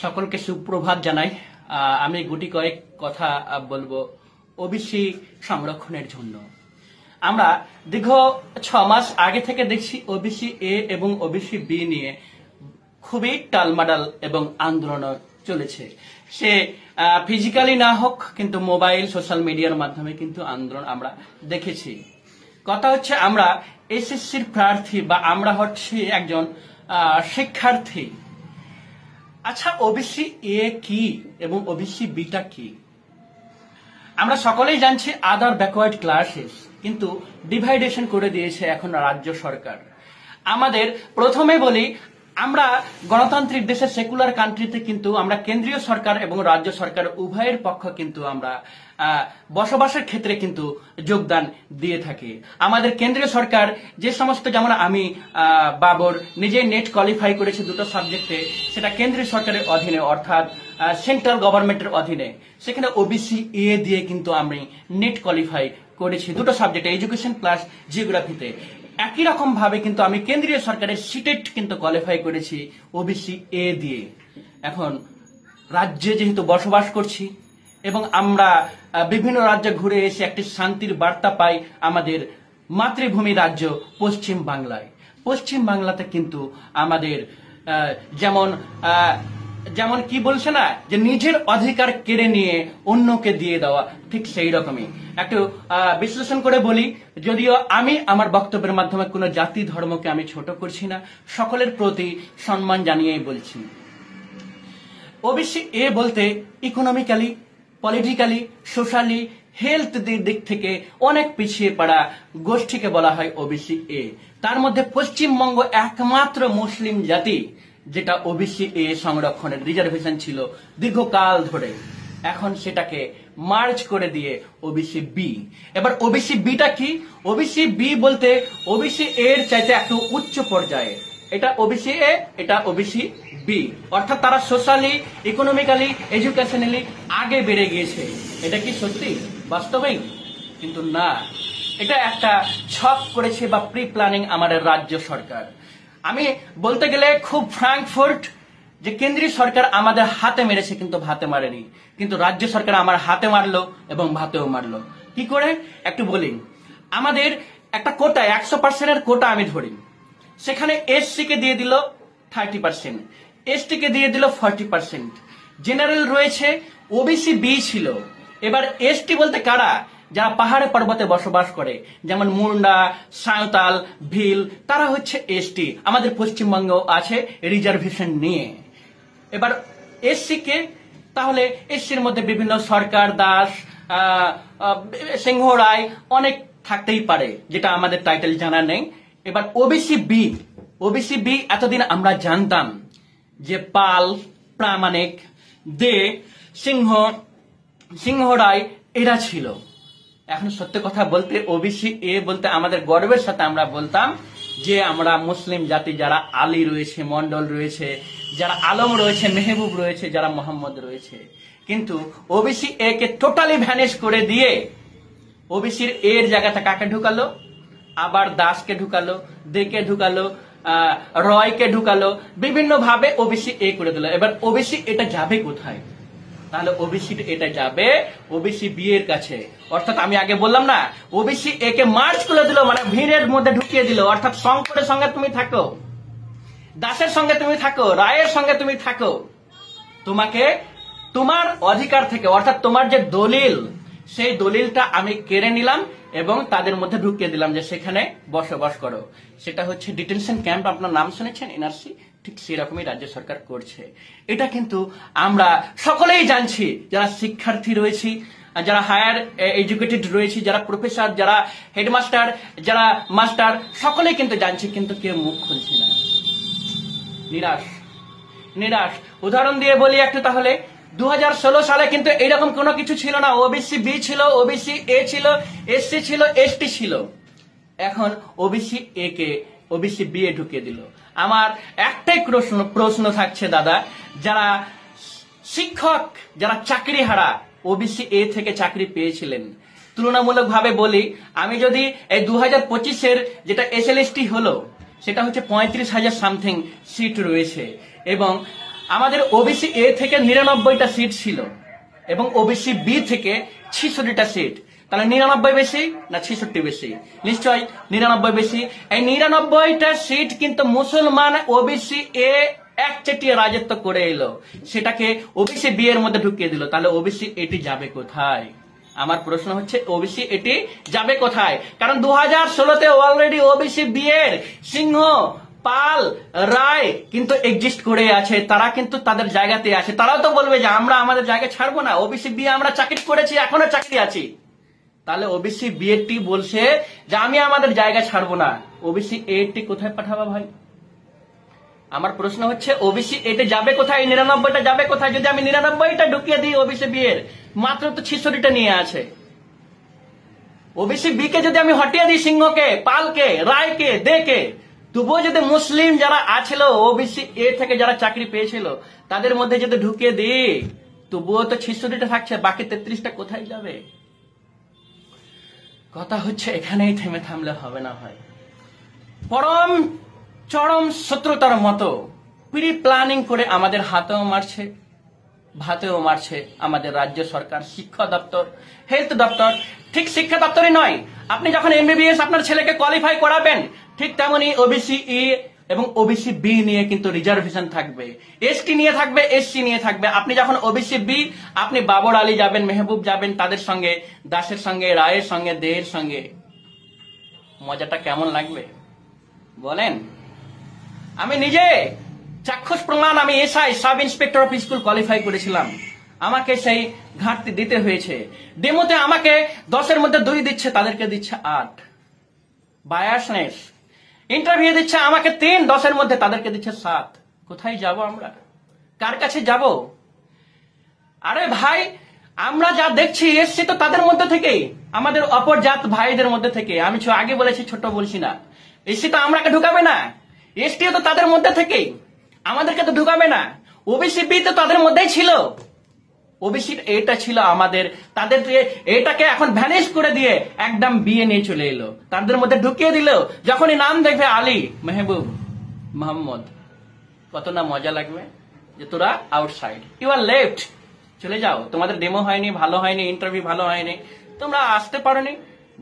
সকলকে সুপ্রভাত জানাই। আমি গুটি কয়েক কথা বলবো ওবিসি সংরক্ষণের জন্য। আমরা দীর্ঘ 6 মাস আগে থেকে দেখছি ওবিসি এ এবং ওবিসি বি নিয়ে খুবই টালমাটাল এবং আন্দোলন চলেছে। সে ফিজিক্যালি না হোক, কিন্তু মোবাইল সোশ্যাল মিডিয়ার মাধ্যমে কিন্তু আন্দোলন আমরা দেখেছি। কথা হচ্ছে আমরা এসএসসির প্রার্থী বা আমরা হচ্ছে একজন শিক্ষার্থী। আচ্ছা, ওবিসি এ কি এবং ওবিসি বিটা কি? আমরা সকলেই জানছি আদার ব্যাকওয়ার্ড ক্লাসেস, কিন্তু ডিভাইডেশন করে দিয়েছে এখন রাজ্য সরকার। আমাদের প্রথমে বলি, আমরা গণতান্ত্রিক দেশের সেকুলার কান্ট্রিতে কিন্তু আমরা কেন্দ্রীয় সরকার এবং রাজ্য সরকার উভয়ের পক্ষ কিন্তু আমরা বসবাসের ক্ষেত্রে কিন্তু যোগদান দিয়ে থাকি। আমাদের কেন্দ্রীয় সরকার যে সমস্ত, যেমন আমি বাবর নিজে নেট কোয়ালিফাই করেছি দুটো সাবজেক্টে, সেটা কেন্দ্রীয় সরকারের অধীনে অর্থাৎ সেন্ট্রাল গভর্নমেন্টের অধীনে। সেখানে ওবিসি এ দিয়ে কিন্তু আমি নেট কোয়ালিফাই করেছি দুটো সাবজেক্টে, এডুকেশন প্লাস জিওগ্রাফিতে। একই রকম ভাবে কিন্তু আমি কেন্দ্রীয় সরকারের সিটেট কিন্তু কোয়ালিফাই করেছি ওবিসি এ দিয়ে। এখন রাজ্যে যেহেতু বসবাস করছি এবং আমরা বিভিন্ন রাজ্যে ঘুরে এসে একটি শান্তির বার্তা পাই আমাদের মাতৃভূমি রাজ্য পশ্চিম বাংলায়। পশ্চিম বাংলাতে কিন্তু আমাদের যেমন কি বলছে না, যে নিজের অধিকার কেড়ে নিয়ে অন্যকে দিয়ে দেওয়া, ঠিক সেই রকমই একটু বিশ্লেষণ করে বলি। যদিও আমি আমার বক্তব্যের মাধ্যমে কোনো জাতি ধর্মকে আমি ছোট করছি না, সকলের প্রতি সম্মান জানিয়েই বলছি। ওবিসি এ বলতে ইকোনমিক্যালি, পলিটিক্যালি, সোশ্যালি, হেলথ দিক থেকে অনেক পিছিয়ে পড়া গোষ্ঠীকে বলা হয় ওবিসি এ। তার মধ্যে পশ্চিমবঙ্গ একমাত্র মুসলিম জাতি যেটা ওবিসি এ সংরক্ষণের রিজার্ভেশন ছিল দীর্ঘকাল ধরে, এখন সেটাকে মার্জ করে দিয়ে ওবিসি বি। এবার ওবিসি বিটা কি? ওবিসি বি বলতে ওবিসি এর চাইতে একটু উচ্চ পর্যায়ে। এটা ওবিসি এ, এটা ওবিসি বি, অর্থাৎ তারা সোশ্যালি, ইকোনমিক্যালি, এডুকেশনালি আগে বেড়ে গিয়েছে। এটা কি সত্যি বাস্তবেই? কিন্তু না, এটা একটা ছক করেছে বা প্রি প্ল্যানিং আমাদের রাজ্য সরকার। আমি বলতে গেলে খুব ফ্র্যাঙ্কফুর্ট যে কেন্দ্রীয় সরকার আমাদের হাতে মেরেছে কিন্তু ভাতে মারেনি, কিন্তু রাজ্য সরকার আমার হাতে মারলো এবং ভাতেও মারলো। কি করে একটু বলি। আমাদের একটা কোটা 100%-এর কোটা আমি ধরি, সেখানে এসসি কে দিয়ে দিল 30%, এসটি কে দিয়ে দিল 40%, জেনারেল রয়েছে, ওবিসি বি ছিল। এবার এসটি বলতে কারা? যারা পাহাড়ে পর্বতে বসবাস করে, যেমন মুন্ডা, সাঁওতাল, ভিল, তারা হচ্ছে এসটি। আমাদের পশ্চিমবঙ্গ আছে রিজার্ভেশন নিয়ে। এবার এসসি কে, তাহলে এসসির মধ্যে বিভিন্ন সরকার, দাস, সিংহ রায় অনেক থাকতেই পারে, যেটা আমাদের টাইটেল জানা নেই। এবার ওবিসি বি এতদিন আমরা জানতাম যে পাল, প্রামাণিক, দে, সিংহ রায় এরা ছিল। এখন সত্য কথা বলতে ওবিসি এ বলতে আমাদের গর্বের সাথে আমরা বলতাম যে আমরা মুসলিম জাতি, যারা আলী রয়েছে, মন্ডল রয়েছে, যারা আলম রয়েছে, মেহবুব রয়েছে, যারা মোহাম্মদ রয়েছে। কিন্তু OBC A K totally vanish করে দিয়ে ওবিসির এর জায়গাটা কাকে ঢুকালো? আবার দাসকে ঢুকালো, দেকে ঢুকালো, রয়কে ঢুকালো, বিভিন্ন ভাবে ওবিসি এ করে দিল। এবার ওবিসি এটা যাবে কোথায়? তাহলে ওবিসি এটা যাবে ওবিসি বি এর কাছে। অর্থাৎ আমি আগে বললাম না, ওবিসি এ কে মার্চ করে দিল, মানে ভিড়ের মধ্যে ঢুকিয়ে দিল। অর্থাৎ শঙ্করের সঙ্গে তুমি থাকো, দাসের সঙ্গে তুমি থাকো, রায়ের সঙ্গে তুমি থাকো, তোমাকে তোমার অধিকার থেকে, অর্থাৎ তোমার যে দলিল, সেই দলিলটা আমি কেড়ে নিলাম এবং তাদের মধ্যে ঢুকিয়ে দিলাম যে সেখানে বসবাস করো। সেটা হচ্ছে ডিটেনশন ক্যাম্প, আপনার নাম শুনেছেন, এনআরসি। ঠিক সেরকমই রাজ্য সরকার করছে। এটা কিন্তু আমরা সকলেই জানছি, যারা শিক্ষার্থী রয়েছি, যারা হায়ার এডুকেটেড রয়েছি, যারা প্রফেসর, যারা হেডমাস্টার, যারা মাস্টার, সকলেই কিন্তু জানছি, কিন্তু কেউ মুখ খুলছে না। নিরাশ। উদাহরণ দিয়ে বলি একটু তাহলে। 2016 সালে কিন্তু এইরকম কোনো কিছু ছিল না। ওবিসি বি ছিল, ওবিসি এ ছিল, এসসি ছিল, এসটি ছিল। এখন ওবিসি এ কে ওবিসি বি এ ঢুকিয়ে দিল। আমার একটাই প্রশ্ন থাকছে দাদা, যারা শিক্ষক, যারা চাকরি হারা, ওবিসি এ থেকে চাকরি পেয়েছিলেন, তুলনামূলক ভাবে বলি, আমি যদি এই 2025-এর যেটা এসএলএসটি হলো, সেটা হচ্ছে 35,000 সামথিং সিট রয়েছে এবং আমাদের ওবিসি এ থেকে 99টা সিট ছিল এবং ওবিসি বি থেকে 66টা সিট। তাহলে 99 বেশি না 66 বেশি? নিশ্চয় 99 বেশি। এই 99টা সিট কিন্তু মুসলমান ওবিসি এ একচেটিয়া রাজত্ব করে এলো, সেটাকে ওবিসি বি এর মধ্যে ঢুকিয়ে দিল। তাহলে ওবিসি এটি যাবে কোথায়? আমার প্রশ্ন হচ্ছে ওবিসি এটি যাবে কোথায়? কারণ 2016তে অলরেডি ওবিসি বি এর সিংহ, পাল, রায় কিন্তু এক্সিস্ট করে আছে, তারা কিন্তু তাদের জায়গাতে আছে। তারাও তো বলবে যে আমরা আমাদের জায়গা ছাড়বো না, ওবিসি বি আমরা চাকরি করেছি, এখনো চাকরি আছি। তাহলে ওবিসি বি এটি বলছে যে আমি আমাদের জায়গা ছাড়বো না, ওবিসি এটি কোথায় পাঠাবো ভাই? আমার প্রশ্ন হচ্ছে ওবিসি এটি যাবে কোথায়? 99টা যাবে কোথায়? যদি আমি 99টা ঢুকিয়ে দিই ওবিসি বি এর, মাত্র তো 66টা নিয়ে আছে। ওবিসি বি কে যদি আমি হটিয়ে দিই সিংহকে, পালকে, রায়কে, দেকে, তবুও যদি মুসলিম যারা আছিল ওবিসি এ থেকে যারা চাকরি পেয়েছিল তাদের মধ্যে যদি ঢুকিয়ে দিই, তবুও তো 66টা থাকছে, বাকি 33টা কোথায় যাবে? কথা হচ্ছে এখানেই থেমে থামলে হবে না ভাই। পরম চরম শত্রুতার মতো প্রি প্ল্যানিং করে আমাদের হাতেও মারছে, ভাতেও মারছে আমাদের রাজ্য সরকার, শিক্ষা দপ্তর, হেলথ দপ্তর। ঠিক শিক্ষা দপ্তরই নয়, আপনি যখন এমবিবিএস আপনার ছেলেকে কোয়ালিফাই করাবেন, ঠিক তেমনি ওবিসি ই এবং ওবিসি বি নিয়ে কিন্তু রিজার্ভেশন থাকবে, এসটি নিয়ে থাকবে, এসসি নিয়ে থাকবে। আপনি যখন ওবিসি বি, আপনি বাবর আলী যাবেন, মেহবুব যাবেন, তাদের সঙ্গে, দাসের সঙ্গে, রায়ের সঙ্গে, দেয়ের সঙ্গে। মজাটা কেমন লাগবে বলেন? আমি নিজে চাক্ষুষ প্রমাণ, আমি SI, sub inspector of school qualify করেছিলাম, আমাকে সেই ঘাটতি দিতে হয়েছে। ডেমোতে আমাকে 10-এর মধ্যে 2 দিচ্ছে, তাদেরকে দিচ্ছে 8। বায়াসনেস। ইন্টারভিউ দিচ্ছে আমাকে 3, 10-এর মধ্যে তাদেরকে দিচ্ছে 7। কোথায় যাব আমরা? কার কাছে যাব? আরে ভাই, আমরা যা দেখছি এসছি তো তাদের মধ্যে থেকেই, আমাদের অপরজাত ভাইদের মধ্যে থেকে। আমি আগে বলেছি, ছোট বলছি না। এসছি তো আমরাকে ঢুকাবে না, এসটিও তো তাদের মধ্যে থেকেই, আমাদেরকে তো ঢুকাবে না। ওবিসি বি তো তাদের মধ্যেই ছিল, ওবিসি এটা ছিল আমাদের, তাদের এটাকে এখন ভ্যানিশ করে দিয়ে একদম বিয়ে নিয়ে চলে এলো, তাদের মধ্যে ঢুকিয়ে দিল। যখনই নাম দেখবে আলী, মেহবুব, মোহাম্মদ, কত না মজা লাগবে যে তোরা আউটসাইড, ইউ আর লেফট, চলে যাও, তোমাদের ডেমো হয়নি, ভালো হয়নি, ইন্টারভিউ ভালো হয়নি, তোমরা আসতে পারোনি।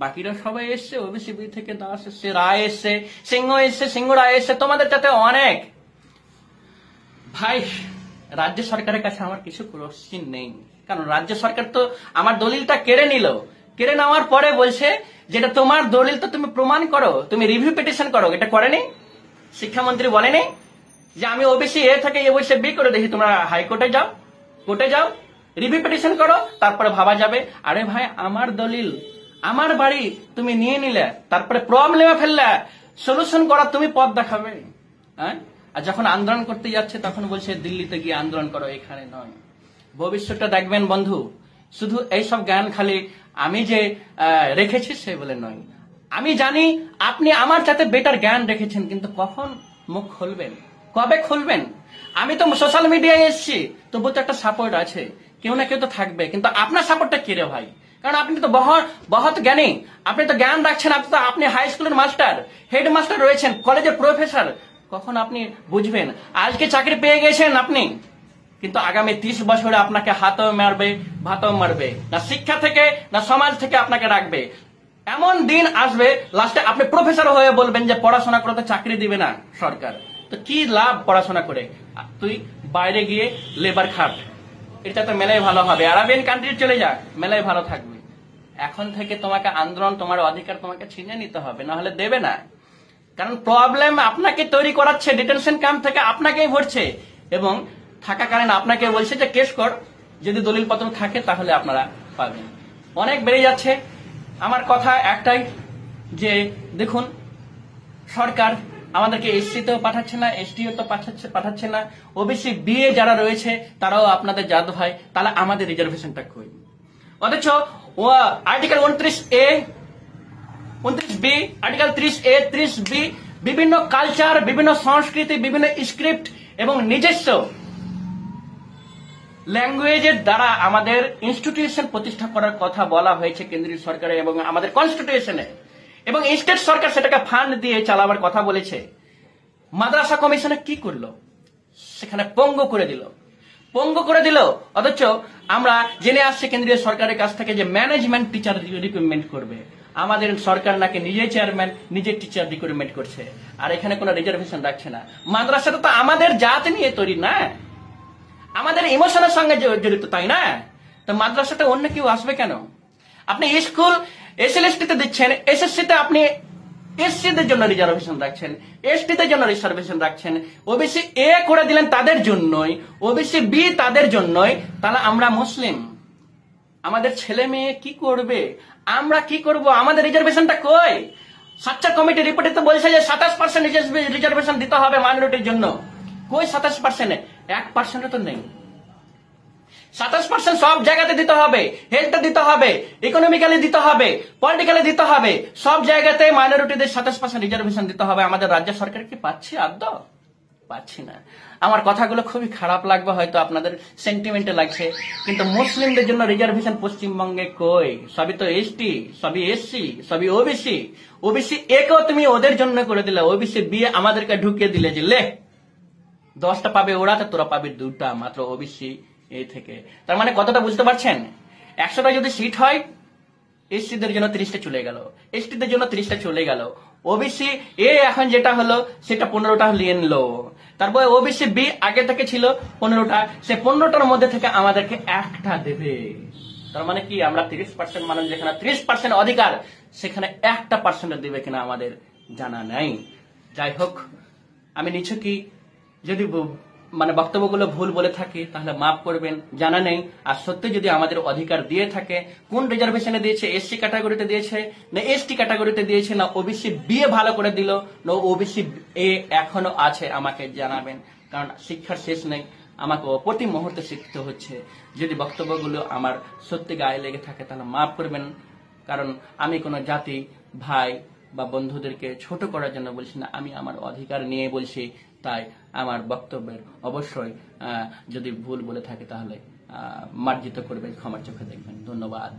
বাকিরা সবাই এসছে, ওবিসি বি থেকে দাস এসছে, রায় এসছে, সিংহ এসছে, সিংহ রায় এসছে, তোমাদের সাথে অনেক। ভাই, রাজ্য সরকারের কাছে আমার কিছু কোশ্চিন নেই, কারণ রাজ্য সরকার তো আমার দলিলটা কেড়ে নিল। কেড়ে নেওয়ার পরে বলছে যেটা তোমার দলিল, তো তুমি প্রমাণ করো, তুমি রিভিউ পিটিশন করো। এটা করেনি? শিক্ষামন্ত্রী বলেনি যে আমি ওবিসি এ থেকে ওবিসি বি করে দেখি, তোমরা হাইকোর্টে যাও, কোর্টে যাও, রিভিউ পিটিশন করো, তারপরে ভাবা যাবে। আরে ভাই, আমার দলিল, আমার বাড়ি তুমি নিয়ে নিলে, তারপরে প্রবলেমে ফেললে, সলিউশন করা তুমি পথ দেখাবে। হ্যাঁ, আর যখন আন্দোলন করতে যাচ্ছে তখন বলছে দিল্লিতে গিয়ে আন্দোলন করো, এখানে নয়। ভবিষ্যৎটা দেখবেন বন্ধু, শুধু এইসব জ্ঞান খালি আমি যে রেখেছি সে বলে নয়। আমি জানি আপনি আমার সাথে বেটার জ্ঞান রেখেছেন, কিন্তু কখন মুখ খুলবেন, কবে খুলবেন? আমি তো সোশ্যাল মিডিয়ায় এসেছি, তবু তো একটা সাপোর্ট আছে, কেউ না কেউ তো থাকবে। কিন্তু আপনার সাপোর্টটা কে রে ভাই? কারণ আপনি তো বহুত জ্ঞানী, আপনি তো জ্ঞান রাখছেন, আপনি হাই স্কুলের মাস্টার, হেডমাস্টার রয়েছেন, কলেজের প্রফেসর। কখন আপনি বুঝবেন? আজকে চাকরি পেয়ে গেছেন আপনি, কিন্তু আগামী 30 বছরে আপনাকে হাতও মারবে, ভাতও মারবে, না শিক্ষা থেকে না সমাজ থেকে আপনাকে রাখবে। এমন দিন আসবে লাস্টে আপনি প্রফেসর হয়ে বলবেন যে পড়াশোনা করে তো চাকরি দিবে না সরকার, তো কি লাভ পড়াশোনা করে? তুই বাইরে গিয়ে লেবার খাট, এটা তো মেলায় ভালো হবে, আরাবিয়ান কান্ট্রি চলে যা, মেলায় ভালো থাকবে। এখন থেকে তোমাকে আন্দোলন, তোমার অধিকার তোমাকে ছিনে নিতে হবে, না হলে দেবে না। কারণ প্রবলেম আপনাকে তৈরি করাচ্ছে, ডিটেনশন ক্যাম্প থেকে আপনাকেই ভরছে, এবং থাকাকালীন আপনাকে বলছে যে কেস কর, যদি দলিলপত্র থাকে তাহলে আপনারা পাবেন। অনেক বেড়ে যাচ্ছে। আমার কথা একটাই যে দেখুন, সরকার আমাদেরকে এসসি তেও পাঠাচ্ছে না, এসটিও তো পাঠাচ্ছে না, ওবিসি বিএ যারা রয়েছে তারাও আপনাদের জাদু হয়, তাহলে আমাদের রিজার্ভেশনটা কই? অথচ article 29A, 29B, article 30A, 30B, বিভিন্ন কালচার, বিভিন্ন সংস্কৃতি, বিভিন্ন স্ক্রিপ্ট এবং নিজস্ব ল্যাঙ্গুয়েজের দ্বারা আমাদের ইনস্টিটিউশন প্রতিষ্ঠা করার কথা বলা হয়েছে কেন্দ্রীয় সরকারে এবং আমাদের কনস্টিটিউশনে, এবং স্টেট সরকার সেটাকে ফান্ড দিয়ে চালাবার কথা বলেছে। মাদ্রাসা কমিশনে কি করলো? সেখানে পঙ্গু করে দিল। অথচ আমরা জেনে আসছি কেন্দ্রীয় সরকারের কাছ থেকে যে ম্যানেজমেন্ট টিচার রিক্রুটমেন্ট করবে, আমাদের সরকার নাকি নিজে চেয়ারম্যান, নিজে টিচার রিক্রুটমেন্ট করছে, আর এখানে কোনো রিজার্ভেশন রাখছে না। মাদ্রাসাটা তো আমাদের জাত নিয়ে তৈরি না, আমাদের ইমোশনের সঙ্গে জড়িত, তাই না? তো মাদ্রাসাটা অন্য কেউ আসবে কেন? আপনি স্কুল এসএলএসটি তে দিচ্ছেন, এসএসসি তে আপনি এসসি দের জন্য রিজার্ভেশন রাখছেন, এসটি দের জন্য রিজার্ভেশন রাখছেন, ওবিসি এ করে দিলেন তাদের জন্যই, ওবিসি বি তাদের জন্যই। তাহলে আমরা মুসলিম, আমাদের ছেলে মেয়ে কি করবে, আমরা কি করব? আমাদের রিজার্ভেশনটা কই? সাচ্চা কমিটি রিপোর্টে তো বলছে যে 27% রিজার্ভেশন দিতে হবে মাইনরিটির জন্য। কই 27%? 1% তো নেই। 27% সব জায়গাতে দিতে হবে, হেলথে দিতে হবে, ইকোনমিক্যালি দিতে হবে, পলিটিক্যালি দিতে হবে, সব জায়গাতে মাইনরিটিদের 27% রিজার্ভেশন দিতে হবে। আমাদের রাজ্য সরকার কি পাচ্ছে? আদৌ পাচ্ছি না। আমার কথাগুলো খুবই খারাপ লাগবে, হয়তো আপনাদের সেন্টিমেন্টে লাগছে, কিন্তু মুসলিমদের জন্য রিজার্ভেশন পশ্চিমবঙ্গে কই? সবই তো এসটি, সবই এসসি, সবই ওবিসি। ওবিসি এ কেও তুমি ওদের জন্য করে দিলে, ওবিসি বি আমাদেরকে ঢুকিয়ে দিলে যে লে 10টা পাবে ওরা, তো তোরা পাবি 2টা মাত্র ওবিসি এ থেকে। তার মানে কতটা বুঝতে পারছেন? 100টা যদি সিট হয়, এসসিদের জন্য 30টা চলে গেল, এসটিদের জন্য 30টা চলে গেল, ওবিসি এ এখন যেটা হলো সেটা 15টা নিয়ে নিলো। তারপরে ওবিসি বি আগে থেকে ছিল 15টা, সে 15টার মধ্যে থেকে আমাদেরকে একটা দেবে। তার মানে কি, আমরা 30% মানুষ, যেখানে 30% অধিকার, সেখানে 1% দেবে কিনা আমাদের জানা নাই। যাই হোক, আমি নিছকই যদি মানে বক্তব্যগুলো ভুল বলে থাকি তাহলে মাফ করবেন, জানা নেই। আর সত্যি যদি আমাদের অধিকার দিয়ে থাকে, কোন রিজার্ভেশনে দিয়েছে, এসসি ক্যাটাগরিতে দিয়েছে না এসটি ক্যাটাগরিতে দিয়েছে, না ওবিসি বি ভালো করে দিল, না ওবিসি এ এখনো আছে, আমাকে জানাবেন। কারণ শিক্ষার শেষ নেই, আমাকে প্রতি মুহূর্তে শিখতে হচ্ছে। যদি বক্তব্যগুলো আমার সত্যি গায়ে লেগে থাকে তাহলে মাফ করবেন। কারণ আমি কোনো জাতি, ভাই বা বন্ধুদেরকে ছোট করার জন্য বলছি না, আমি আমার অধিকার নিয়ে বলছি। তাই আমার বক্তব্যের অবশ্যই যদি ভুল বলে থাকে তাহলে মার্জিত করবেন, ক্ষমার চোখে দেখবেন। ধন্যবাদ।